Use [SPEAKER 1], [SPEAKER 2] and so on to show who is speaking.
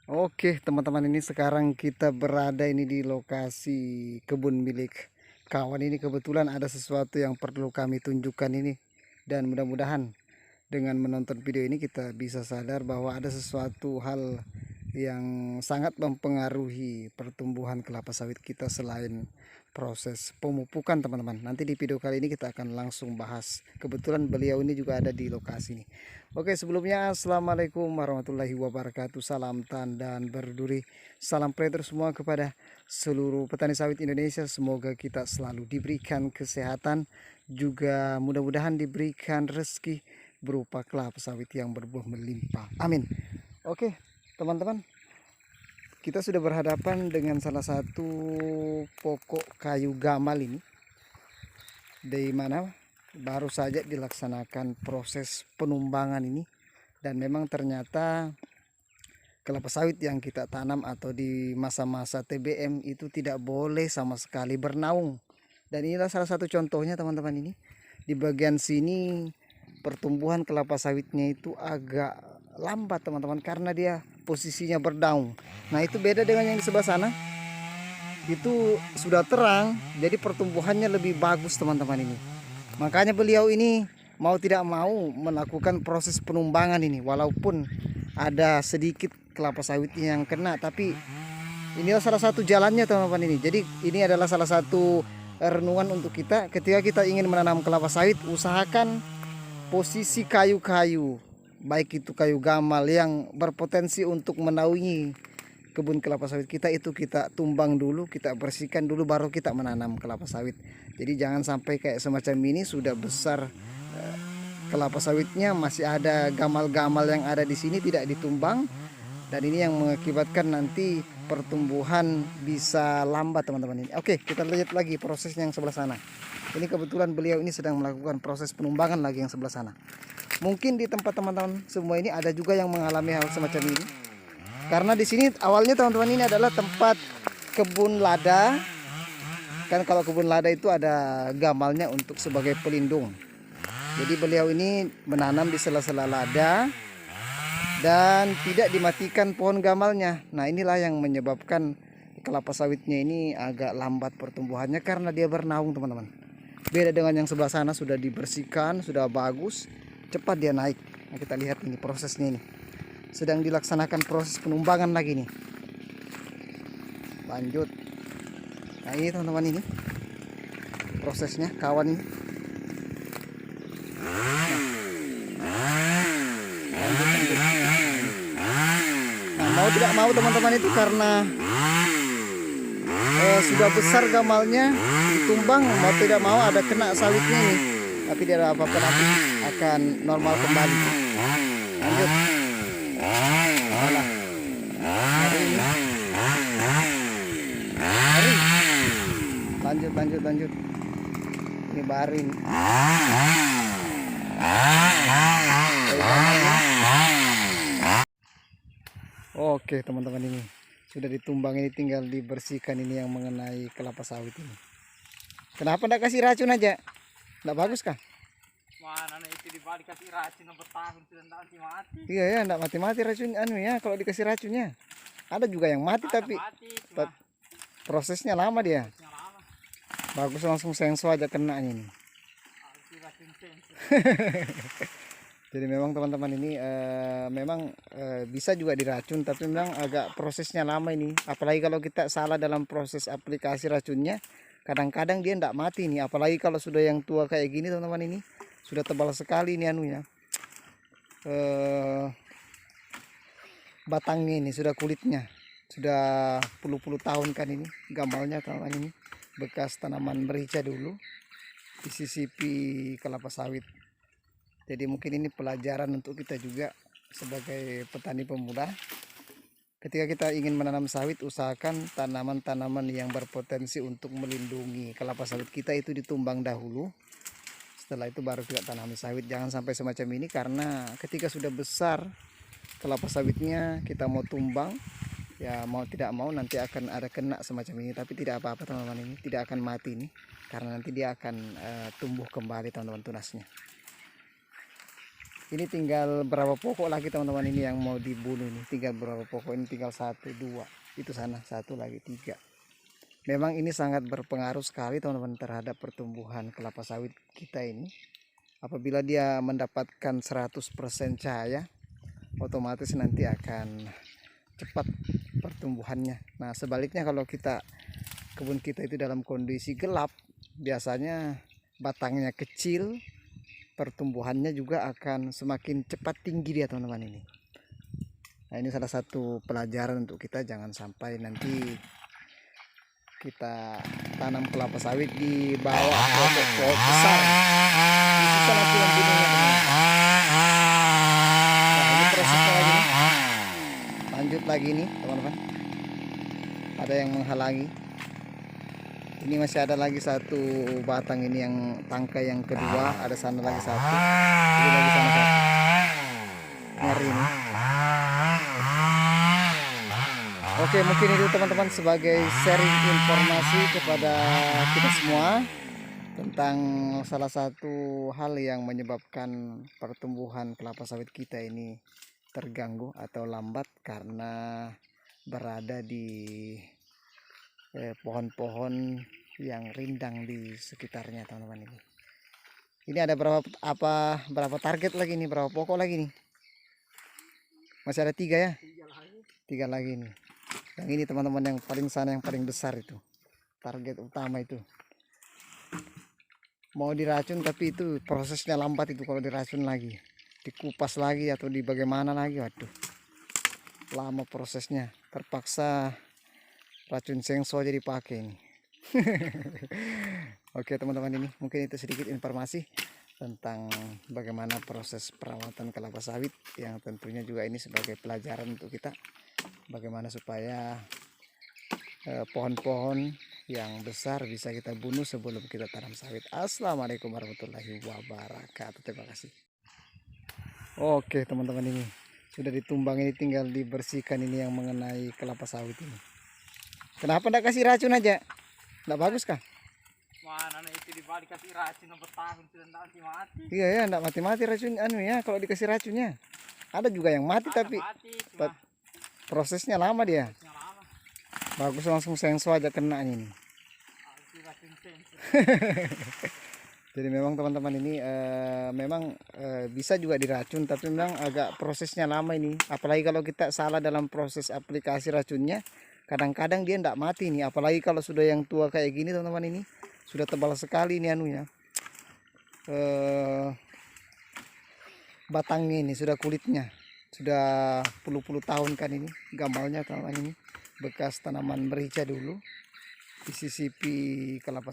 [SPEAKER 1] Oke teman-teman, ini sekarang kita berada ini di lokasi kebun milik kawan ini. Kebetulan ada sesuatu yang perlu kami tunjukkan ini, dan mudah-mudahan dengan menonton video ini kita bisa sadar bahwa ada sesuatu hal yang sangat mempengaruhi pertumbuhan kelapa sawit kita selain proses pemupukan teman-teman. Nanti di video kali ini kita akan langsung bahas. Kebetulan beliau ini juga ada di lokasi ini. Oke, sebelumnya assalamualaikum warahmatullahi wabarakatuh. Salam tan dan berduri. Salam predator semua kepada seluruh petani sawit Indonesia. Semoga kita selalu diberikan kesehatan, juga mudah-mudahan diberikan rezeki berupa kelapa sawit yang berbuah melimpah. Amin. Oke, teman-teman, kita sudah berhadapan dengan salah satu pokok kayu gamal ini, di mana baru saja dilaksanakan proses penumbangan ini. Dan memang ternyata kelapa sawit yang kita tanam atau di masa-masa TBM itu tidak boleh sama sekali bernaung. Dan inilah salah satu contohnya teman-teman ini. Di bagian sini pertumbuhan kelapa sawitnya itu agak lambat teman-teman, karena dia posisinya berdaun. Nah itu beda dengan yang di sebelah sana, itu sudah terang, jadi pertumbuhannya lebih bagus teman-teman ini. Makanya beliau ini mau tidak mau melakukan proses penumbangan ini, walaupun ada sedikit kelapa sawitnya yang kena, tapi inilah salah satu jalannya teman-teman ini. Jadi ini adalah salah satu renungan untuk kita ketika kita ingin menanam kelapa sawit. Usahakan posisi kayu-kayu, baik itu kayu gamal yang berpotensi untuk menaungi kebun kelapa sawit kita, itu kita tumbang dulu, kita bersihkan dulu, baru kita menanam kelapa sawit. Jadi jangan sampai kayak semacam ini sudah besar kelapa sawitnya masih ada gamal-gamal yang ada di sini tidak ditumbang, dan ini yang mengakibatkan nanti pertumbuhan bisa lambat teman-teman ini. Oke, kita lihat lagi prosesnya yang sebelah sana. Ini kebetulan beliau ini sedang melakukan proses penumbangan lagi yang sebelah sana. Mungkin di tempat teman-teman semua ini ada juga yang mengalami hal semacam ini. Karena di sini awalnya teman-teman ini adalah tempat kebun lada. Kan kalau kebun lada itu ada gamalnya untuk sebagai pelindung. Jadi beliau ini menanam di sela-sela lada dan tidak dimatikan pohon gamalnya. Nah inilah yang menyebabkan kelapa sawitnya ini agak lambat pertumbuhannya karena dia bernaung teman-teman. Beda dengan yang sebelah sana, sudah dibersihkan, sudah bagus, cepat dia naik. Nah, kita lihat ini prosesnya ini. Sedang dilaksanakan proses penumbangan lagi nih. Lanjut. Nah ini teman-teman, ini prosesnya kawan ini. Lanjut, lanjut. Nah mau tidak mau teman-teman itu karena sudah besar gamalnya ditumbang, mau tidak mau ada kena sawitnya nih. Tapi tidak ada apa-apa, nanti akan normal kembali. Lanjut. Alah. Mari ini. Mari. Lanjut, lanjut, lanjut. Ini barin. Oke teman-teman, ini sudah ditumbang, ini tinggal dibersihkan ini yang mengenai kelapa sawit ini. Kenapa enggak kasih racun aja? Enggak bagus kah?
[SPEAKER 2] Mana itu dikasih racun bertahun sudah mati.
[SPEAKER 1] Iya ya, enggak mati-mati racun anu ya, kalau dikasih racunnya. Ada juga yang mati, tapi
[SPEAKER 2] mati,
[SPEAKER 1] prosesnya lama dia.
[SPEAKER 2] prosesnya lama.
[SPEAKER 1] Bagus langsung sensor aja kena ini. Jadi memang teman-teman ini memang bisa juga diracun, tapi memang agak prosesnya lama ini. Apalagi kalau kita salah dalam proses aplikasi racunnya, kadang-kadang dia enggak mati nih. Apalagi kalau sudah yang tua kayak gini teman-teman, ini sudah tebal sekali ini anunya. Batangnya ini sudah, kulitnya sudah puluh-puluh tahun kan ini gamalnya teman-teman ini. Bekas tanaman merica dulu disisipi kelapa sawit. Jadi mungkin ini pelajaran untuk kita juga sebagai petani pemula. Ketika kita ingin menanam sawit, usahakan tanaman-tanaman yang berpotensi untuk melindungi kelapa sawit kita itu ditumbang dahulu. Setelah itu baru kita tanami sawit. Jangan sampai semacam ini, karena ketika sudah besar kelapa sawitnya kita mau tumbang, ya mau tidak mau nanti akan ada kena semacam ini. Tapi tidak apa-apa teman-teman, ini tidak akan mati ini, karena nanti dia akan tumbuh kembali teman-teman tunasnya. Ini tinggal berapa pokok lagi teman-teman ini yang mau dibunuh nih. Tinggal berapa pokok ini? Tinggal 1, 2. Itu sana 1 lagi 3. Memang ini sangat berpengaruh sekali teman-teman terhadap pertumbuhan kelapa sawit kita ini. Apabila dia mendapatkan 100% cahaya, otomatis nanti akan cepat pertumbuhannya. Nah sebaliknya kalau kebun kita itu dalam kondisi gelap, biasanya batangnya kecil, pertumbuhannya juga akan semakin cepat tinggi dia teman-teman ini. Nah ini salah satu pelajaran untuk kita, jangan sampai nanti kita tanam kelapa sawit di bawah pokok-pokok besar, susah nanti membunuhnya teman-teman. Nah ini prosesnya lagi nih, lanjut lagi nih teman-teman, ada yang menghalangi. Ini masih ada lagi 1 batang ini yang tangkai yang kedua, ada sana lagi 1, ini lagi sana 1. Ngeri nih. Oke, mungkin itu teman-teman sebagai sharing informasi kepada kita semua tentang salah satu hal yang menyebabkan pertumbuhan kelapa sawit kita ini terganggu atau lambat karena berada di pohon-pohon yang rindang di sekitarnya teman-teman ini. Ini ada berapa target lagi nih, berapa pokok lagi nih? Masih ada 3 ya? 3 lagi nih. Yang ini teman-teman yang paling sana, yang paling besar itu. Target utama itu. Mau diracun tapi itu prosesnya lambat itu kalau diracun lagi. Dikupas lagi atau di bagaimana lagi, waduh. Lama prosesnya. Terpaksa racun sengso jadi pakai ini. Oke teman-teman, ini mungkin itu sedikit informasi tentang bagaimana proses perawatan kelapa sawit, yang tentunya juga ini sebagai pelajaran untuk kita bagaimana supaya pohon-pohon yang besar bisa kita bunuh sebelum kita tanam sawit. Assalamualaikum warahmatullahi wabarakatuh. Terima kasih. Oke teman-teman, ini sudah ditumbang, ini tinggal dibersihkan ini yang mengenai kelapa sawit ini. Kenapa enggak kasih racun aja? Enggak bagus kah?
[SPEAKER 2] Mana itu dibalik kasih racun bertahun sudah nanti mati.
[SPEAKER 1] Iya ya, enggak mati-mati racun ya kalau dikasih racunnya. Ada juga yang mati tapi
[SPEAKER 2] Mati, cuma
[SPEAKER 1] prosesnya lama dia.
[SPEAKER 2] prosesnya lama.
[SPEAKER 1] Bagus langsung sengso aja kena ini.
[SPEAKER 2] Racun sensor.
[SPEAKER 1] Jadi memang teman-teman ini memang bisa juga diracun, tapi memang agak prosesnya lama ini. Apalagi kalau kita salah dalam proses aplikasi racunnya, kadang-kadang dia enggak mati nih. Apalagi kalau sudah yang tua kayak gini teman-teman, ini sudah tebal sekali ini anunya. Batangnya ini sudah, kulitnya sudah puluh-puluh tahun kan ini gambalnya teman-teman ini. Bekas tanaman merica dulu disisipi kelapa